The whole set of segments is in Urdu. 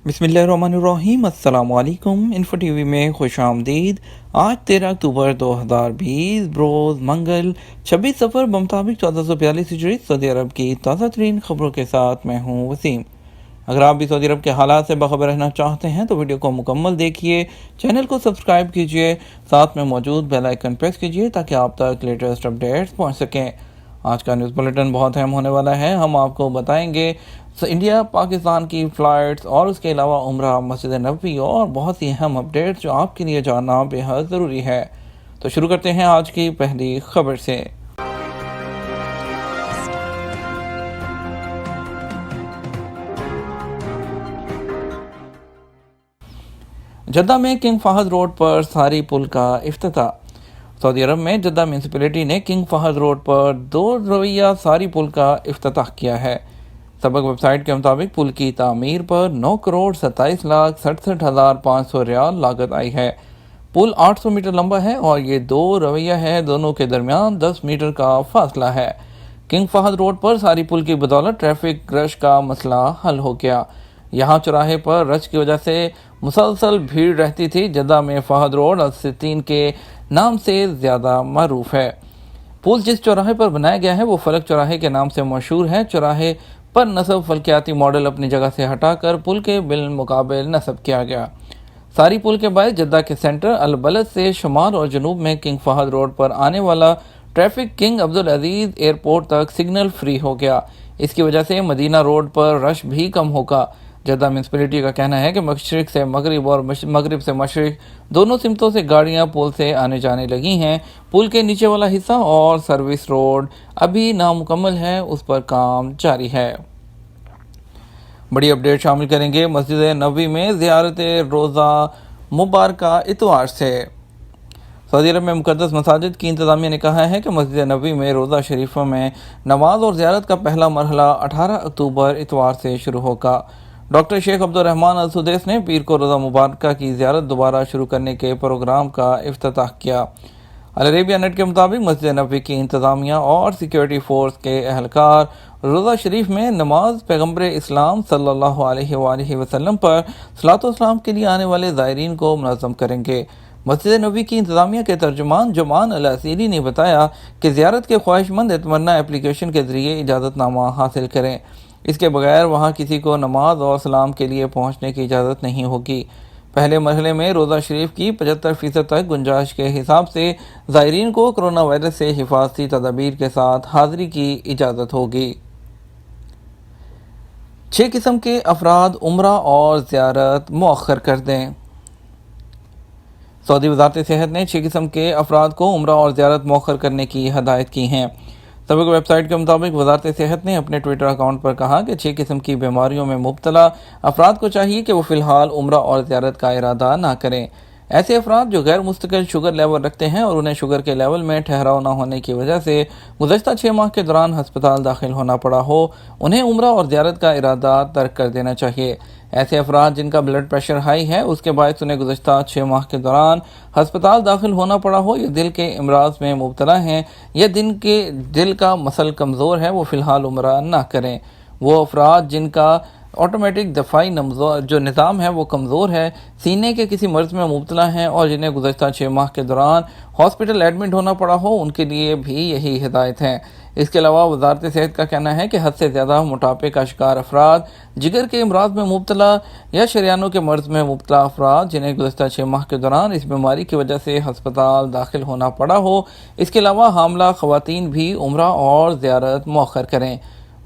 بسم اللہ الرحمن الرحیم۔ السلام علیکم۔ انفو ٹی وی میں خوش آمدید۔ آج 13 اکتوبر 2020 بروز منگل 26 سفر بمطابق 1442 ہجری سعودی عرب کی تازہ ترین خبروں کے ساتھ میں ہوں وسیم۔ اگر آپ بھی سعودی عرب کے حالات سے باخبر رہنا چاہتے ہیں تو ویڈیو کو مکمل دیکھیے، چینل کو سبسکرائب کیجیے، ساتھ میں موجود بیل آئیکن پریس کیجیے تاکہ آپ تک لیٹسٹ اپڈیٹس پہنچ سکیں۔ آج کا نیوز بلیٹن بہت اہم ہونے والا ہے۔ ہم آپ کو بتائیں گے انڈیا پاکستان کی فلائٹس اور اس کے علاوہ عمرہ، مسجد نبوی اور بہت سی اہم اپڈیٹس جو آپ کے لیے جاننا بے حد ضروری ہے۔ تو شروع کرتے ہیں آج کی پہلی خبر سے۔ جدہ میں کنگ فہد روڈ پر ساری پل کا افتتاح۔ سعودی عرب میں جدہ میونسپلٹی نے کنگ فہد روڈ پر 2 رویہ ساری پل کا افتتاح کیا ہے۔ سبق ویب سائٹ کے مطابق پل کی تعمیر پر 9,27,67,500 ریال لاگت آئی ہے۔ پل 800 میٹر لمبا ہے اور یہ 2 رویہ ہے، دونوں کے درمیان 10 میٹر کا فاصلہ ہے۔ کنگ فہد روڈ پر ساری پل کی بدولت ٹریفک رش کا مسئلہ حل ہو گیا۔ یہاں چوراہے پر رش کی وجہ سے مسلسل بھیڑ رہتی تھی۔ جدہ میں فہد روڈ الستین کے نام سے زیادہ معروف ہے۔ پل جس چوراہے پر بنایا گیا ہے وہ فلک چوراہے کے نام سے مشہور ہے۔ چوراہے پر نصب فلکیاتی ماڈل اپنی جگہ سے ہٹا کر پل کے بالمقابل نصب کیا گیا۔ ساری پل کے باعث جدہ کے سینٹر البلد سے شمال اور جنوب میں کنگ فہد روڈ پر آنے والا ٹریفک کنگ عبدالعزیز ایئرپورٹ تک سگنل فری ہو گیا۔ اس کی وجہ سے مدینہ روڈ پر رش بھی کم ہوگا۔ جدہ میونسپلٹی کا کہنا ہے کہ مشرق سے مغرب اور مغرب سے مشرق دونوں سمتوں سے گاڑیاں پل سے آنے جانے لگی ہیں۔ پل کے نیچے والا حصہ اور سروس روڈ ابھی نامکمل ہے، اس پر کام جاری ہے۔ بڑی اپڈیٹ شامل کریں گے مسجد نبوی میں زیارت روزہ مبارکہ اتوار سے۔ سعودی عرب میں مقدس مساجد کی انتظامیہ نے کہا ہے کہ مسجد نبوی میں روزہ شریفوں میں نماز اور زیارت کا پہلا مرحلہ 18 اکتوبر اتوار سے شروع ہوگا۔ ڈاکٹر شیخ عبدالرحمان السدیس نے پیر کو روزہ مبارکہ کی زیارت دوبارہ شروع کرنے کے پروگرام کا افتتاح کیا۔ العربیہ نیٹ کے مطابق مسجد نبوی کی انتظامیہ اور سیکیورٹی فورس کے اہلکار روزہ شریف میں نماز پیغمبر اسلام صلی اللہ علیہ وآلہ وسلم پر صلاۃ و سلام کے لیے آنے والے زائرین کو منظم کریں گے۔ مسجد نبوی کی انتظامیہ کے ترجمان جمان العسیری نے بتایا کہ زیارت کے خواہش مند اتمرنا اپلیکیشن کے ذریعے اجازت نامہ حاصل کریں۔ اس کے بغیر وہاں کسی کو نماز اور سلام کے لیے پہنچنے کی اجازت نہیں ہوگی۔ پہلے مرحلے میں روزہ شریف کی 75% تک گنجائش کے حساب سے زائرین کو کرونا وائرس سے حفاظتی تدابیر کے ساتھ حاضری کی اجازت ہوگی۔ 6 قسم کے افراد عمرہ اور زیارت مؤخر کر دیں۔ سعودی وزارت صحت نے 6 قسم کے افراد کو عمرہ اور زیارت مؤخر کرنے کی ہدایت کی ہیں۔ سابق ویب سائٹ کے مطابق وزارت صحت نے اپنے ٹویٹر اکاؤنٹ پر کہا کہ 6 قسم کی بیماریوں میں مبتلا افراد کو چاہیے کہ وہ فی الحال عمرہ اور زیارت کا ارادہ نہ کریں۔ ایسے افراد جو غیر مستقل شوگر لیول رکھتے ہیں اور انہیں شوگر کے لیول میں ٹھہراؤ نہ ہونے کی وجہ سے گزشتہ 6 ماہ کے دوران ہسپتال داخل ہونا پڑا ہو، انہیں عمرہ اور زیارت کا ارادہ ترک کر دینا چاہیے۔ ایسے افراد جن کا بلڈ پریشر ہائی ہے، اس کے باعث انہیں گزشتہ 6 ماہ کے دوران ہسپتال داخل ہونا پڑا ہو، یا دل کے امراض میں مبتلا ہیں یا دل کا مسل کمزور ہے، وہ فی الحال عمرہ نہ کریں۔ وہ افراد جن کا آٹومیٹک دفاعی جو نظام ہے وہ کمزور ہے، سینے کے کسی مرض میں مبتلا ہیں اور جنہیں گزشتہ 6 ماہ کے دوران ہاسپٹل ایڈمٹ ہونا پڑا ہو، ان کے لیے بھی یہی ہدایت ہے۔ اس کے علاوہ وزارت صحت کا کہنا ہے کہ حد سے زیادہ موٹاپے کا شکار افراد، جگر کے امراض میں مبتلا یا شریانوں کے مرض میں مبتلا افراد جنہیں گزشتہ 6 ماہ کے دوران اس بیماری کی وجہ سے ہسپتال داخل ہونا پڑا ہو، اس کے علاوہ حاملہ خواتین بھی عمرہ اور زیارت مؤخر کریں۔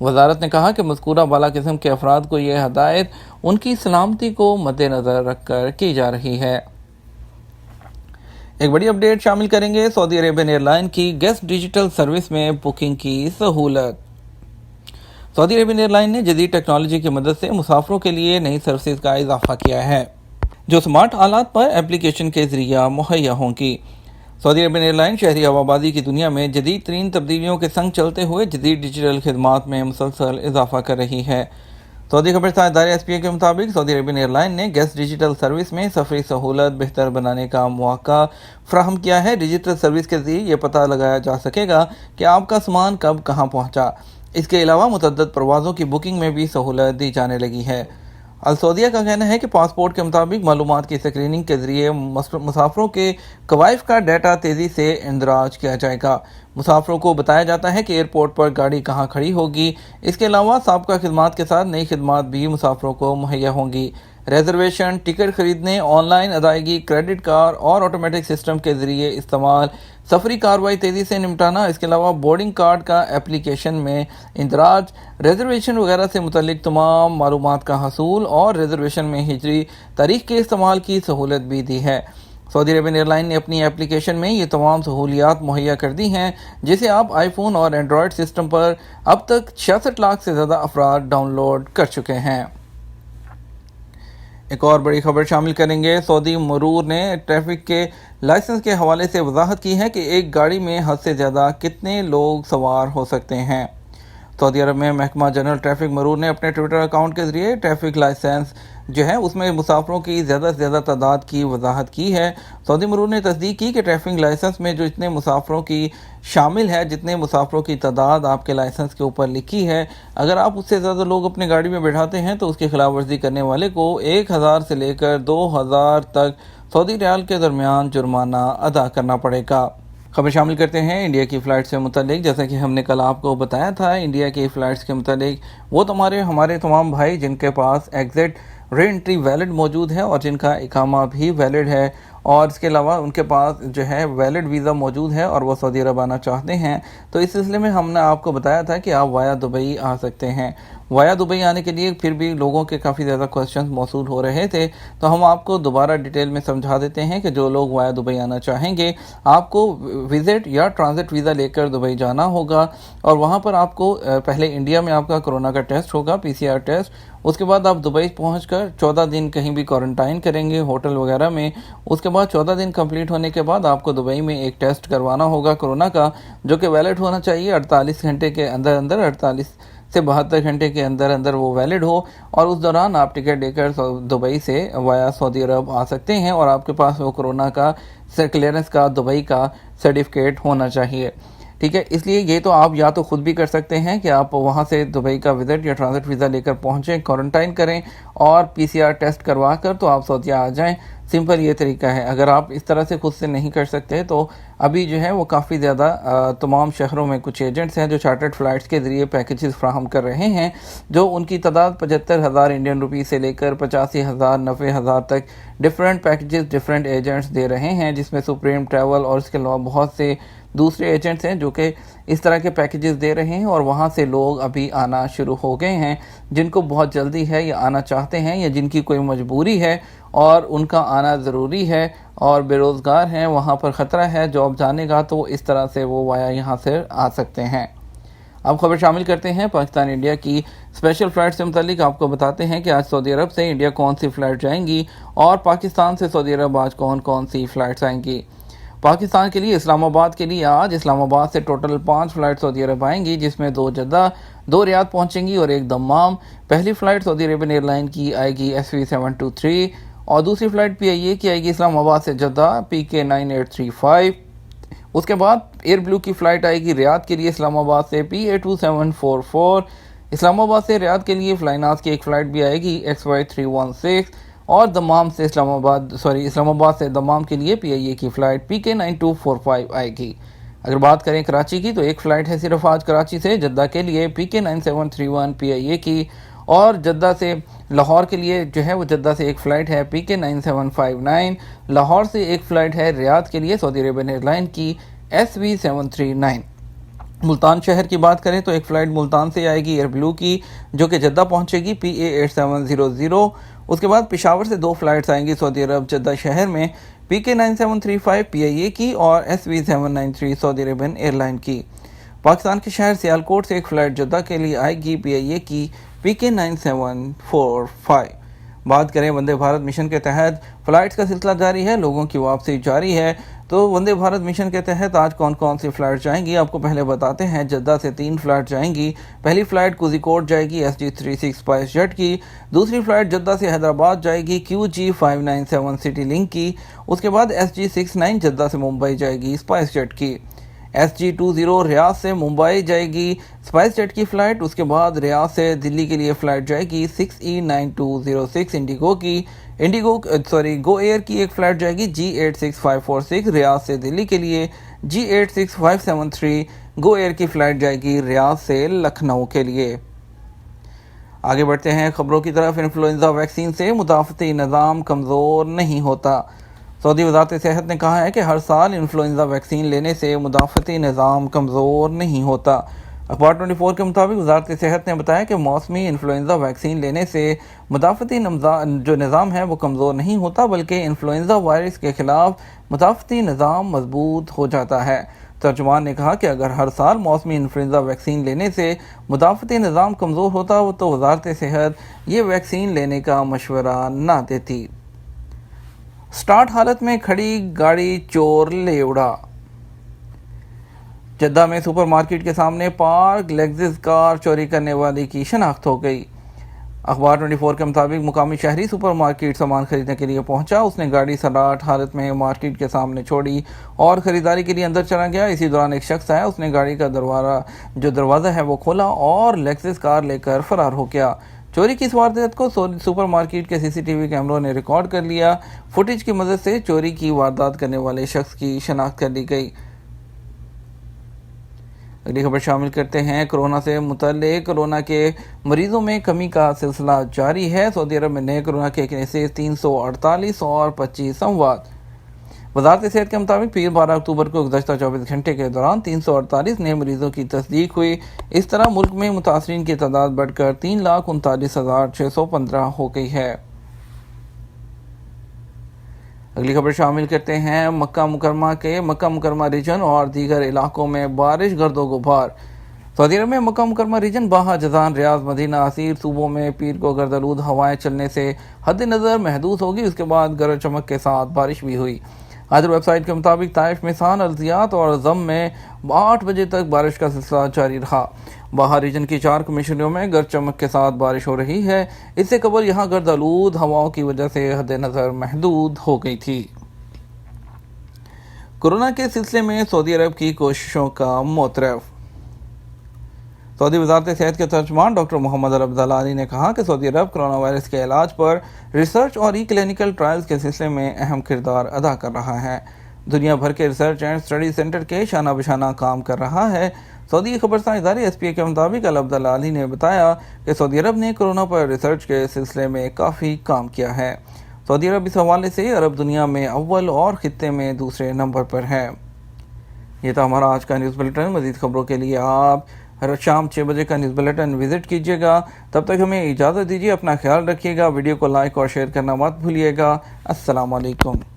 وزارت نے کہا کہ مذکورہ بالا قسم کے افراد کو یہ ہدایت ان کی سلامتی کو مد نظر رکھ کر کی جا رہی ہے۔ ایک بڑی اپڈیٹ شامل کریں گے سعودی عربین ایئر لائن کی گیسٹ ڈیجیٹل سروس میں بکنگ کی سہولت۔ سعودی عربین ایئر لائن نے جدید ٹیکنالوجی کی مدد سے مسافروں کے لیے نئی سروسز کا اضافہ کیا ہے جو سمارٹ آلات پر اپلیکیشن کے ذریعہ مہیا ہوں گی۔ سعودی عربین ایئر لائن شہری ہوابازی کی دنیا میں جدید ترین تبدیلیوں کے سنگ چلتے ہوئے جدید ڈیجیٹل خدمات میں مسلسل اضافہ کر رہی ہے۔ سعودی خبر ساز ادارے ایس پی اے کے مطابق سعودی عربین ایئر لائن نے گیسٹ ڈیجیٹل سروس میں سفری سہولت بہتر بنانے کا مواقع فراہم کیا ہے۔ ڈیجیٹل سروس کے ذریعے یہ پتہ لگایا جا سکے گا کہ آپ کا سامان کب کہاں پہنچا۔ اس کے علاوہ متعدد پروازوں کی بکنگ میں بھی سہولت دی جانے لگی ہے۔ السعودیہ کا کہنا ہے کہ پاسپورٹ کے مطابق معلومات کی اسکریننگ کے ذریعے مسافروں کے کوائف کا ڈیٹا تیزی سے اندراج کیا جائے گا۔ مسافروں کو بتایا جاتا ہے کہ ایئرپورٹ پر گاڑی کہاں کھڑی ہوگی۔ اس کے علاوہ سابقہ خدمات کے ساتھ نئی خدمات بھی مسافروں کو مہیا ہوں گی۔ ریزرویشن، ٹکٹ خریدنے، آن لائن ادائیگی، کریڈٹ کارڈ اور آٹومیٹک سسٹم کے ذریعے استعمال، سفری کارروائی تیزی سے نمٹانا، اس کے علاوہ بورڈنگ کارڈ کا اپلیکیشن میں اندراج، ریزرویشن وغیرہ سے متعلق تمام معلومات کا حصول اور ریزرویشن میں ہجری تاریخ کے استعمال کی سہولت بھی دی ہے۔ سعودی عربین ایئرلائن نے اپنی اپلیکیشن میں یہ تمام سہولیات مہیا کر دی ہیں، جسے آپ آئی فون اور اینڈرائڈ سسٹم پر اب تک 66 لاکھ سے زیادہ افراد ڈاؤن لوڈ کر چکے ہیں۔ ایک اور بڑی خبر شامل کریں گے۔ سعودی مرور نے ٹریفک کے لائسنس کے حوالے سے وضاحت کی ہے کہ ایک گاڑی میں حد سے زیادہ کتنے لوگ سوار ہو سکتے ہیں۔ سعودی عرب میں محکمہ جنرل ٹریفک مرور نے اپنے ٹویٹر اکاؤنٹ کے ذریعے ٹریفک لائسنس اس میں مسافروں کی زیادہ سے زیادہ تعداد کی وضاحت کی ہے۔ سعودی مرور نے تصدیق کی کہ ٹریفک لائسنس میں جو اتنے مسافروں کی شامل ہے، جتنے مسافروں کی تعداد آپ کے لائسنس کے اوپر لکھی ہے، اگر آپ اس سے زیادہ لوگ اپنے گاڑی میں بٹھاتے ہیں تو اس کی خلاف ورزی کرنے والے کو 1000 سے لے کر 2000 تک سعودی ریال کے درمیان جرمانہ ادا کرنا پڑے گا۔ خبر شامل کرتے ہیں انڈیا کی فلائٹ سے متعلق۔ جیسا کہ ہم نے کل آپ کو بتایا تھا، انڈیا کی فلائٹس کے متعلق وہ ہمارے تمام بھائی جن کے پاس ایگزٹ ری انٹری ویلڈ موجود ہے اور جن کا اقامہ بھی ویلڈ ہے، اور اس کے علاوہ ان کے پاس ویلڈ ویزا موجود ہے اور وہ سعودی عرب آنا چاہتے ہیں، تو اس سلسلے میں ہم نے آپ کو بتایا تھا کہ آپ وایا دبئی آ سکتے ہیں۔ وایا دبئی آنے کے لیے پھر بھی لوگوں کے کافی زیادہ کوسچنز موصول ہو رہے تھے، تو ہم آپ کو دوبارہ ڈیٹیل میں سمجھا دیتے ہیں کہ جو لوگ وایا دبئی آنا چاہیں گے، آپ کو وزٹ یا ٹرانزٹ ویزا لے کر دبئی جانا ہوگا، اور وہاں پر آپ کو پہلے انڈیا میں آپ کا کورونا کا ٹیسٹ ہوگا، PCR ٹیسٹ۔ اس کے بعد آپ دبئی پہنچ کر 14 دن کہیں بھی کوارنٹائن کریں گے ہوٹل وغیرہ میں۔ اس کے بعد 14 دن کمپلیٹ ہونے کے بعد آپ کو دبئی میں ایک ٹیسٹ کروانا ہوگا کورونا کا، جو کہ ویلڈ ہونا چاہیے 48 گھنٹے کے اندر، 48 سے 72 گھنٹے کے اندر وہ ویلڈ ہو، اور اس دوران آپ ٹکٹ لے کر دبئی سے وایا سعودی عرب آ سکتے ہیں، اور آپ کے پاس وہ کورونا کا کلیئرنس کا دبئی کا سرٹیفکیٹ ہونا چاہیے۔ ٹھیک ہے، اس لیے یہ تو آپ یا تو خود بھی کر سکتے ہیں کہ آپ وہاں سے دبئی کا وزٹ یا ٹرانزٹ ویزا لے کر پہنچیں، کوارنٹائن کریں اور PCR ٹیسٹ کروا کر تو آپ سعودیہ آ جائیں۔ سمپل یہ طریقہ ہے۔ اگر آپ اس طرح سے خود سے نہیں کر سکتے تو ابھی وہ کافی زیادہ تمام شہروں میں کچھ ایجنٹس ہیں جو چارٹرڈ فلائٹس کے ذریعے پیکیجز فراہم کر رہے ہیں، جو ان کی تعداد 75,000 انڈین روپی سے لے کر 85,000 90,000 تک ڈیفرنٹ پیکیجز ڈیفرنٹ ایجنٹس دے رہے ہیں، جس میں سپریم ٹریول اور اس کے علاوہ بہت سے دوسرے ایجنٹس ہیں جو کہ اس طرح کے پیکیجز دے رہے ہیں، اور وہاں سے لوگ ابھی آنا شروع ہو گئے ہیں جن کو بہت جلدی ہے یا آنا چاہتے ہیں، یا جن کی کوئی مجبوری ہے اور ان کا آنا ضروری ہے اور بے روزگار ہیں، وہاں پر خطرہ ہے جاب جانے کا، تو اس طرح سے وہ وایا یہاں سے آ سکتے ہیں۔ اب خبر شامل کرتے ہیں پاکستان انڈیا کی اسپیشل فلائٹ سے متعلق۔ آپ کو بتاتے ہیں کہ آج سعودی عرب سے انڈیا کون سی فلائٹ جائیں گی، اور پاکستان سے سعودی عرب آج کون سی فلائٹس آئیں گی۔ پاکستان کے لیے اسلام آباد کے لیے آج اسلام آباد سے ٹوٹل 5 فلائٹ سعودی عرب آئیں گی، جس میں 2 جدہ، 2 ریاض پہنچیں گی اور 1 دمام۔ پہلی فلائٹ سعودی عربین ایئرلائن کی آئے گی SV723، اور دوسری فلائٹ PIA کی آئے گی اسلام آباد سے جدہ PK9835۔ اس کے بعد ایئر بلو کی فلائٹ آئے گی ریاض کے لیے اسلام آباد سے PA2744۔ اسلام آباد سے ریاض کے لیے فلائناز کی ایک فلائٹ بھی آئے گی XY316، اور دمام سے اسلام آباد سے دمام کے لیے PIA کی فلائٹ PK9245 آئے گی۔ اگر بات کریں کراچی کی تو ایک فلائٹ ہے صرف آج کراچی سے جدہ کے لیے PK9731 PIA کی، اور جدہ سے لاہور کے لیے وہ جدہ سے ایک فلائٹ ہے PK9759۔ لاہور سے ایک فلائٹ ہے ریاض کے لیے سعودی عربین ایئرلائن کی SV739۔ ملتان شہر کی بات کریں تو ایک فلائٹ ملتان سے آئے گی ایئر بلو کی، جو کہ جدہ پہنچے گی PA8700۔ اس کے بعد پشاور سے 2 فلائٹس آئیں گی سعودی عرب جدہ شہر میں، PK9735 PIA کی اور SV793 سعودی عربین ایئرلائن کی۔ پاکستان کے شہر سیالکوٹ سے ایک فلائٹ جدہ کے لیے آئے گی PIA کی PK9745۔ بات کریں وندے بھارت مشن کے تحت فلائٹس کا سلسلہ جاری ہے، لوگوں کی واپسی جاری ہے، تو وندے بھارت مشن کے تحت آج کون سی فلائٹ جائیں گی آپ کو پہلے بتاتے ہیں۔ جدہ سے 3 فلائٹ جائیں گی۔ پہلی فلائٹ کوزیکوڈ جائے گی SG36 اسپائس جیٹ کی، دوسری فلائٹ جدہ سے حیدرآباد جائے گی QG597 سٹی لنک کی، اس کے بعد SG69 جدہ سے ممبئی جائے گی اسپائس جیٹ کی۔ SG20 ریاض سے ممبئی جائے گی اسپائس جیٹ کی فلائٹ، اس کے بعد ریاض سے دلی کے لیے فلائٹ جائے گی 6E9206 گو ایئر کی ایک فلائٹ جائے گی G86546 ریاض سے دلی کے لیے، G86573 گو ایئر کی فلائٹ جائے گی ریاض سے لکھنؤ کے لیے۔ آگے بڑھتے ہیں خبروں کی طرف۔ انفلوئنزا ویکسین سے مدافعتی نظام کمزور نہیں ہوتا۔ سعودی وزارت صحت نے کہا ہے کہ ہر سال انفلوئنزا ویکسین لینے سے مدافعتی نظام کمزور نہیں ہوتا۔ اخبار 24 کے مطابق وزارت صحت نے بتایا کہ موسمی انفلوئنزا ویکسین لینے سے مدافعتی جو نظام ہے وہ کمزور نہیں ہوتا، بلکہ انفلوئنزا وائرس کے خلاف مدافعتی نظام مضبوط ہو جاتا ہے۔ ترجمان نے کہا کہ اگر ہر سال موسمی انفلوئنزا ویکسین لینے سے مدافعتی نظام کمزور ہوتا تو وزارت صحت یہ ویکسین لینے کا مشورہ نہ دیتی۔ سٹارٹ حالت میں کھڑی گاڑی چور لے اڑا۔ جدہ میں سپر مارکیٹ کے سامنے پارک لیگزس کار چوری کرنے والے کی شناخت ہو گئی۔ اخبار 24 کے مطابق مقامی شہری سپر مارکیٹ سامان خریدنے کے لیے پہنچا، اس نے گاڑی سٹارٹ حالت میں مارکیٹ کے سامنے چھوڑی اور خریداری کے لیے اندر چلا گیا۔ اسی دوران ایک شخص آیا، اس نے گاڑی کا دروازہ ہے وہ کھولا اور لیگزس کار لے کر فرار ہو گیا۔ چوری کی اس واردات کو سپر مارکیٹ کے CCTV کیمروں نے ریکارڈ کر لیا۔ فوٹیج کی مدد سے چوری کی واردات کرنے والے شخص کی شناخت کر لی گئی۔ اگلی خبر شامل کرتے ہیں کورونا سے متعلق۔ کورونا کے مریضوں میں کمی کا سلسلہ جاری ہے۔ سعودی عرب میں نئے کورونا کے کیسز 348 اور 25 اموات۔ وزارت صحت کے مطابق پیر 12 اکتوبر کو گزشتہ 24 گھنٹے کے دوران 348 نئے مریضوں کی تصدیق ہوئی۔ اس طرح ملک میں متاثرین کی تعداد بڑھ کر 3,39,615 ہو گئی ہے۔ اگلی خبر شامل کرتے ہیں مکہ مکرمہ ریجن اور دیگر علاقوں میں بارش گرد و غبار۔ سعودی عرب میں مکہ مکرمہ ریجن، باہا، جازان، ریاض، مدینہ، عسیر صوبوں میں پیر کو گردآلود ہوائیں چلنے سے حد نظر محدود ہوگی۔ اس کے بعد گرج چمک کے ساتھ بارش بھی ہوئی۔ حاضر ویب سائٹ کے مطابق طائف، میسان، الزیات اور زم میں 8 بجے تک بارش کا سلسلہ جاری رہا۔ باہا ریجن کی 4 کمیشنریوں میں گرج چمک کے ساتھ بارش ہو رہی ہے۔ اس سے قبل یہاں گرد آلود ہواؤں کی وجہ سے حد نظر محدود ہو گئی تھی۔ کورونا کے سلسلے میں سعودی عرب کی کوششوں کا معترف۔ سعودی وزارت صحت کے ترجمان ڈاکٹر محمد العبدلانی نے کہا کہ سعودی عرب کورونا وائرس کے علاج پر ریسرچ اور کلینکل ٹرائلز کے سلسلے میں اہم کردار ادا کر رہا ہے۔ دنیا بھر کے ریسرچ اینڈ اسٹڈی سینٹر کے شانہ بشانہ کام کر رہا ہے۔ سعودی خبرساں ادارے SPA کے مطابق العبدلانی نے بتایا کہ سعودی عرب نے کورونا پر ریسرچ کے سلسلے میں کافی کام کیا ہے۔ سعودی عرب اس حوالے سے عرب دنیا میں اول اور خطے میں دوسرے نمبر پر ہے۔ یہ تھا ہمارا آج کا نیوز بلیٹن۔ مزید خبروں کے لیے آپ ہر شام 6 بجے کا نیوز بلیٹن وزٹ کیجیے گا۔ تب تک ہمیں اجازت دیجیے، اپنا خیال رکھیے گا، ویڈیو کو لائک اور شیئر کرنا مت بھولیے گا۔ السلام علیکم۔